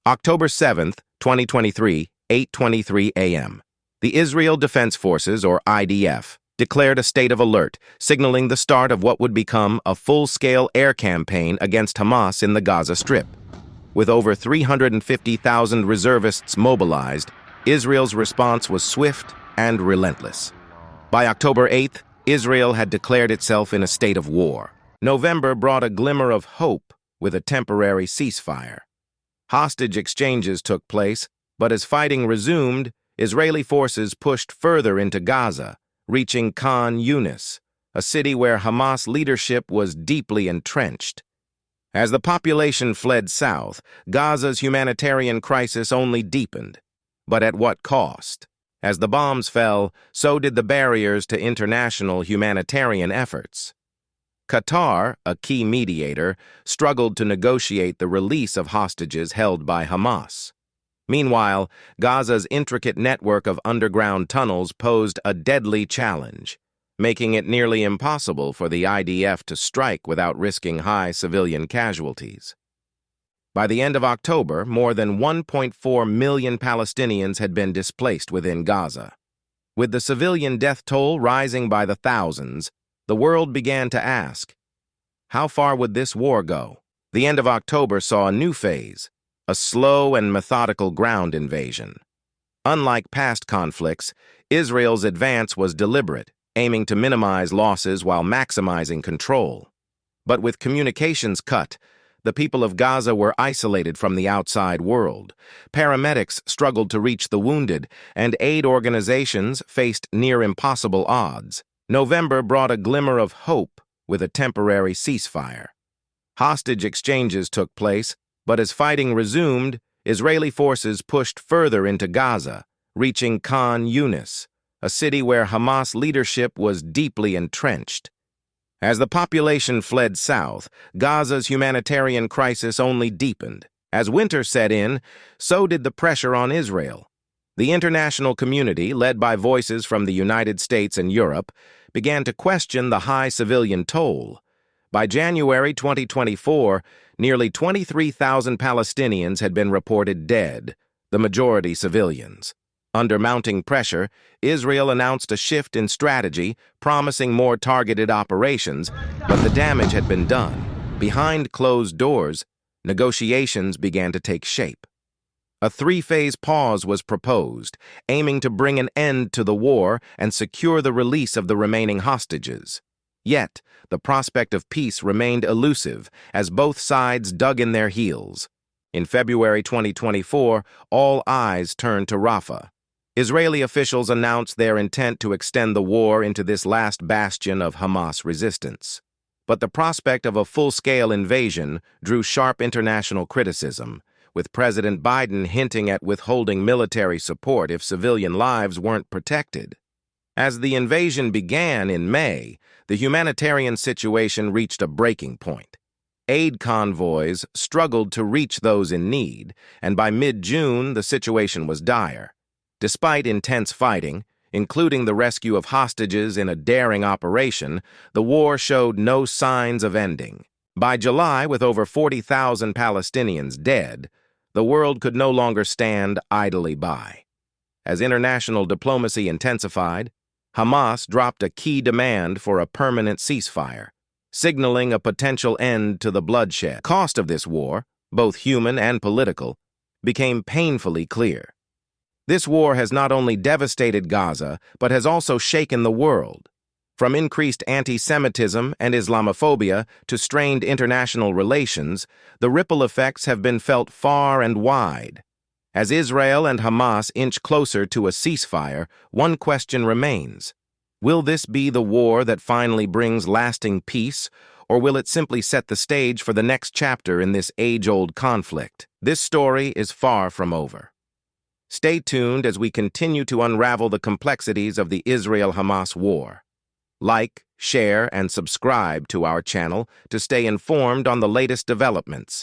October 7th, 2023, 8:23 a.m. The Israel Defense Forces, or IDF, declared a state of alert, signaling the start of what would become a full-scale air campaign against Hamas in the Gaza Strip. With over 350,000 reservists mobilized, Israel's response was swift and relentless. By October 8th, Israel had declared itself in a state of war. November brought a glimmer of hope with a temporary ceasefire. Hostage exchanges took place, but as fighting resumed, Israeli forces pushed further into Gaza, reaching Khan Yunis, a city where Hamas leadership was deeply entrenched. As the population fled south, Gaza's humanitarian crisis only deepened. But at what cost? As the bombs fell, so did the barriers to international humanitarian efforts. Qatar, a key mediator, struggled to negotiate the release of hostages held by Hamas. Meanwhile, Gaza's intricate network of underground tunnels posed a deadly challenge, making it nearly impossible for the IDF to strike without risking high civilian casualties. By the end of October, more than 1.4 million Palestinians had been displaced within Gaza. With the civilian death toll rising by the thousands, the world began to ask, how far would this war go? The end of October saw a new phase, a slow and methodical ground invasion. Unlike past conflicts, Israel's advance was deliberate, aiming to minimize losses while maximizing control. But with communications cut, the people of Gaza were isolated from the outside world. Paramedics struggled to reach the wounded, and aid organizations faced near impossible odds. November brought a glimmer of hope with a temporary ceasefire. Hostage exchanges took place, but as fighting resumed, Israeli forces pushed further into Gaza, reaching Khan Yunis, a city where Hamas leadership was deeply entrenched. As the population fled south, Gaza's humanitarian crisis only deepened. As winter set in, so did the pressure on Israel. The international community, led by voices from the United States and Europe, began to question the high civilian toll. By January 2024, nearly 23,000 Palestinians had been reported dead, the majority civilians. Under mounting pressure, Israel announced a shift in strategy, promising more targeted operations, but the damage had been done. Behind closed doors, negotiations began to take shape. A three-phase pause was proposed, aiming to bring an end to the war and secure the release of the remaining hostages. Yet, the prospect of peace remained elusive as both sides dug in their heels. In February 2024, all eyes turned to Rafah. Israeli officials announced their intent to extend the war into this last bastion of Hamas resistance. But the prospect of a full-scale invasion drew sharp international criticism, with President Biden hinting at withholding military support if civilian lives weren't protected. As the invasion began in May, the humanitarian situation reached a breaking point. Aid convoys struggled to reach those in need, and by mid-June, the situation was dire. Despite intense fighting, including the rescue of hostages in a daring operation, the war showed no signs of ending. By July, with over 40,000 Palestinians dead, the world could no longer stand idly by. As international diplomacy intensified, Hamas dropped a key demand for a permanent ceasefire, signaling a potential end to the bloodshed. The cost of this war, both human and political, became painfully clear. This war has not only devastated Gaza, but has also shaken the world. From increased anti-Semitism and Islamophobia to strained international relations, the ripple effects have been felt far and wide. As Israel and Hamas inch closer to a ceasefire, one question remains. Will this be the war that finally brings lasting peace, or will it simply set the stage for the next chapter in this age-old conflict? This story is far from over. Stay tuned as we continue to unravel the complexities of the Israel-Hamas war. Like, share, and subscribe to our channel to stay informed on the latest developments.